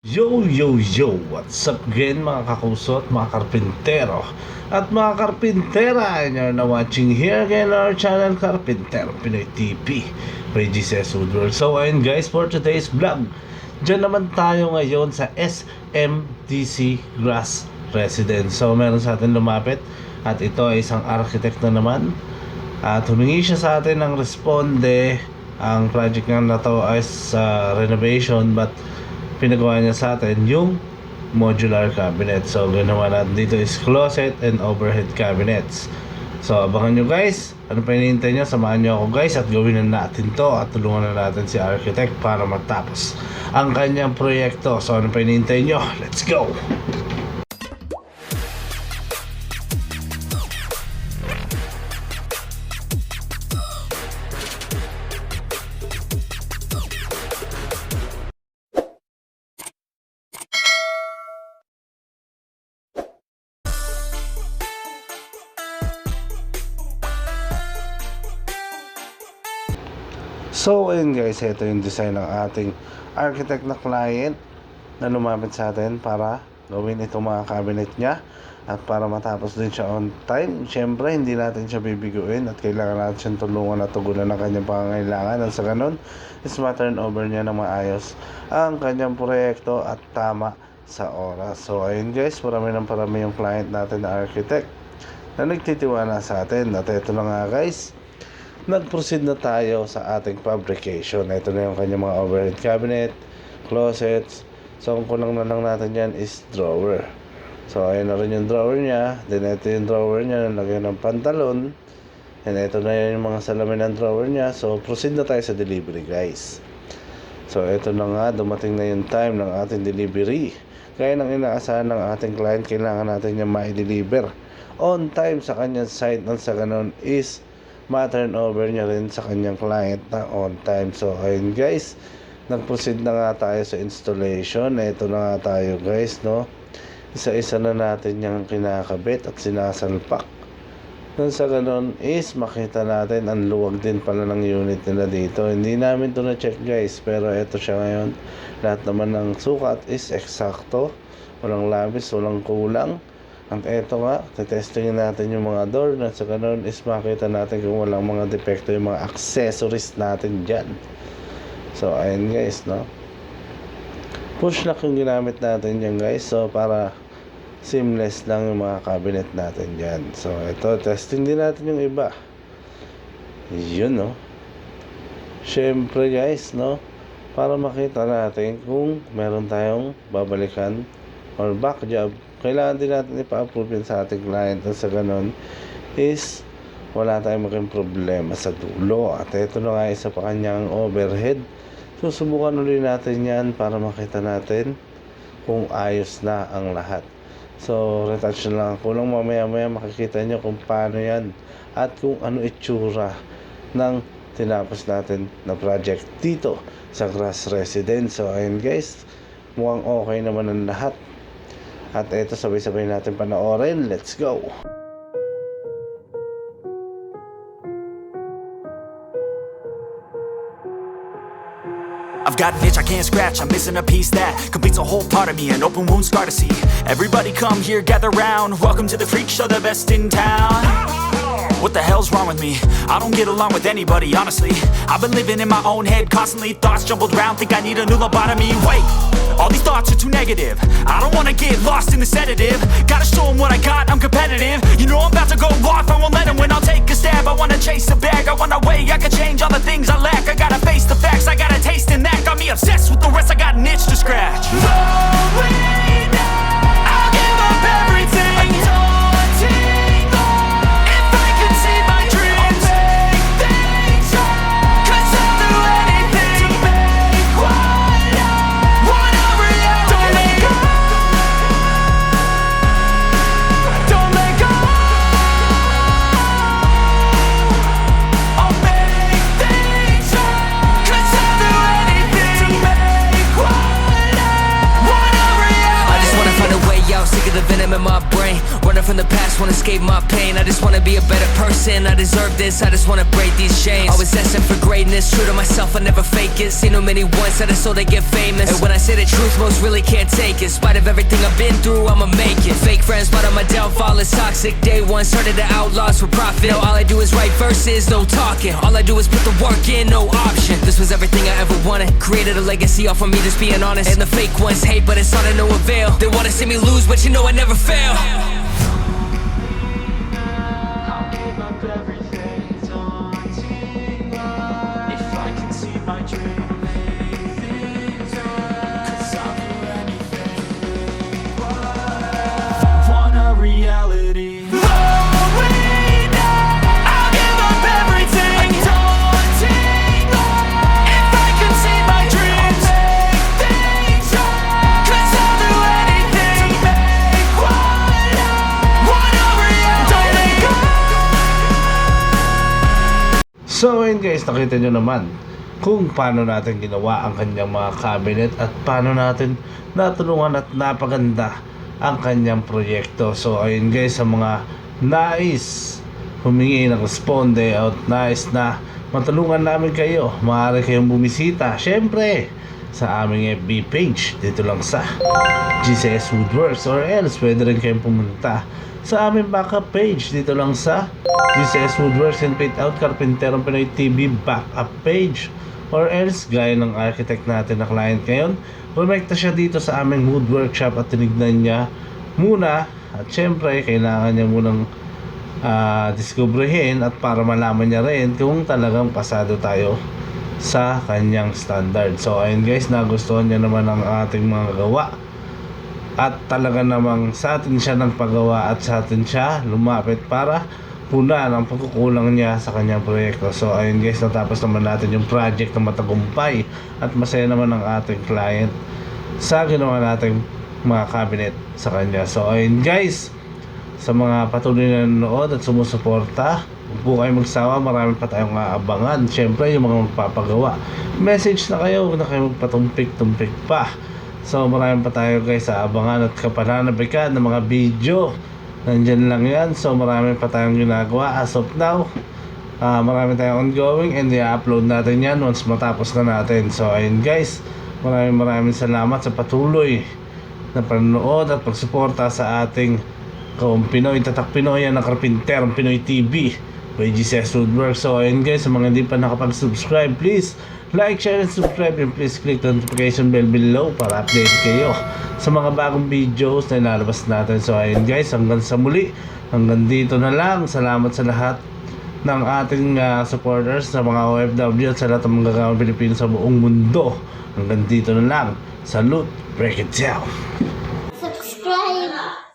Yo, yo, yo! What's up again mga kakusot, mga karpintero at mga karpintera, and you're now watching here again our channel, Karpintero Pinoy TV by GCS Woodworld. So ayun guys, for today's vlog, dyan naman tayo ngayon sa SMDC Grass Residence. So meron sa atin lumapit at ito ay isang architect na naman at humingi siya sa atin ng responde. Ang project nga na to ay sa renovation, but pinagawa niya sa atin yung modular cabinet. So ginawa natin dito is closet and overhead cabinets. So abangan nyo guys, ano pa hinihintay nyo, samahan nyo ako guys at gawin na natin to at tulungan na natin si architect para matapos ang kanyang proyekto. So ano pa hinihintay nyo, let's go! So ayun guys, ito yung design ng ating architect na client na lumapit sa atin para gawin itong mga cabinet niya at para matapos din siya on time. Siyempre hindi natin siya bibiguin at kailangan natin siyang tulungan at tugunan ng kanyang pangangailangan, at sa ganun is ma-turn over niya na maayos ang kanyang proyekto at tama sa oras. So ayun guys, parami yung client natin na architect na nagtitiwala sa atin. At ito na nga guys, nag-proceed na tayo sa ating fabrication. Ito na yung kanyang mga overhead cabinet, closets. So ang kulang na lang natin yan is drawer. So ayun na rin yung drawer niya. Then ito yung drawer niya na lagyan ng pantalon. And ito na yung mga salamin ng drawer niya. So proceed na tayo sa delivery guys. So ito na nga, dumating na yung time ng ating delivery. Kaya nang inaasahan ng ating client, kailangan natin yung ma-deliver on time sa kanyang site. Nang sa ganun is ma-turn over niya rin sa kanyang client na on time. So ayun guys, nag-proceed na nga tayo sa installation. Ito na nga tayo guys, no? Isa-isa na natin yung kinakabit at sinasalpak. Nang sa ganun is makita natin ang luwag din pala ng unit nila dito. Hindi namin ito na-check guys, pero ito siya ngayon. Lahat naman ng sukat is eksakto, walang labis, walang kulang. At eto nga, testingin natin yung mga door na sa ganun is makita natin kung walang mga depekto yung mga accessories natin dyan. So ayun guys, no? Push lock yung ginamit natin dyan guys. So para seamless lang yung mga cabinet natin dyan. So ito, testing din natin yung iba. Yun, no? Syempre guys, no? Para makita natin kung meron tayong babalikan or back job, kailangan din natin ipa-approve yun sa ating client. At sa ganun is wala tayong maging problema sa dulo. At ito na nga isa pa kanyang overhead. Susubukan ulit natin yan para makita natin kung ayos na ang lahat. So retouch na lang. Kulang mamaya makikita nyo kung paano yan at kung ano itsura ng tinapos natin na project dito sa Grass Residence. So ayun guys, mukhang okay naman ang lahat. At ito, sabay-sabay natin panoorin. Let's go! I've got an itch I can't scratch, I'm missing a piece that completes a whole part of me, an open wound scar to see. Everybody come here, gather round, welcome to the freak show, the best in town. What the hell's wrong with me? I don't get along with anybody, honestly. I've been living in my own head constantly, thoughts jumbled round, think I need a new lobotomy. Wait, all these thoughts are too negative. I don't wanna get lost in the sedative. Gotta show them what I got, I'm competitive. You know I'm about to go off, I won't let them win, I'll take a stab. I wanna chase a bag, I wanna weigh, I can change all the things I lack. I gotta face the facts, I got a taste in that. Got me obsessed with the rest, I got an itch to scratch. Going down, I'll give up everything. from the past, won't escape my pain. I just wanna be a better person, I deserve this, I just wanna break these chains. Always asking for greatness, true to myself, I never fake it. Seen too many once that I so they get famous. And when I say the truth, most really can't take it. In spite of everything I've been through, I'ma make it. Fake friends, but on my downfall is toxic. Day one, started the outlaws for profit. Now all I do is write verses, no talking. All I do is put the work in, no option. This was everything I ever wanted. Created a legacy off of me just being honest. And the fake ones hate, but it's all to no avail. They wanna see me lose, but you know I never fail. I'll give up everything, daunting if I can see my dream, make things right. 'Cause I'll do anything, want a reality. I'll give up everything, daunting if I can see my dreams, make things right. 'Cause I'll do anything to make want a reality. So ayun guys, nakita nyo naman kung paano natin ginawa ang kanyang mga cabinet at paano natin natulungan at napaganda ang kanyang proyekto. So ayun guys, sa mga nais humingi ng responde at nais na matulungan namin kayo, maaari kayong bumisita syempre sa aming FB page dito lang sa GCS Woodworks, or else pwede rin kayong pumunta sa aming backup page dito lang sa GCS Woodworks and Paint Out Carpinterong Pinoy TV backup page, or else gaya ng architect natin na client ngayon, rumekta siya dito sa aming wood workshop at tinignan niya muna at syempre kailangan niya munang diskubrihin at para malaman niya rin kung talagang pasado tayo sa kanyang standard. So ayun guys, nagustuhan niya naman ang ating mga gawa at talaga namang sa atin siya nagpagawa at sa atin siya lumapit para punan ang pagkukulang niya sa kanyang proyekto. So ayun guys, natapos naman natin yung project na matagumpay at masaya naman ang ating client sa ginawa nating mga cabinet sa kanya. So ayun guys, sa mga patuloy na nanonood at sumusuporta, huwag po kayo magsawa, marami pa tayong aabangan. Siyempre yung mga magpapagawa, message na kayo, huwag na kayo magpatumpik-tumpik pa. So marami pa tayo guys sa abangan at kapananabikan ng mga video. Nandyan lang yan. So marami pa tayong ginagawa as of now. Marami tayong ongoing and i-upload natin yan once matapos na natin. So ayun guys, maraming salamat sa patuloy na panonood at pagsuporta sa ating Pinoy Tatak Pinoy ng Carpinterong Pinoy TV by GCS Woodworks. So ayun guys, sa mga hindi pa nakapag-subscribe, please like, share, and subscribe, and please click the notification bell below para update kayo sa mga bagong videos na ilalabas natin. So ayun guys, hanggang sa muli, hanggang dito na lang. Salamat sa lahat ng ating supporters, sa mga OFW at sa lahat ng mga gagawang Pilipino sa buong mundo. Hanggang dito na lang. Salute, break it down. Subscribe.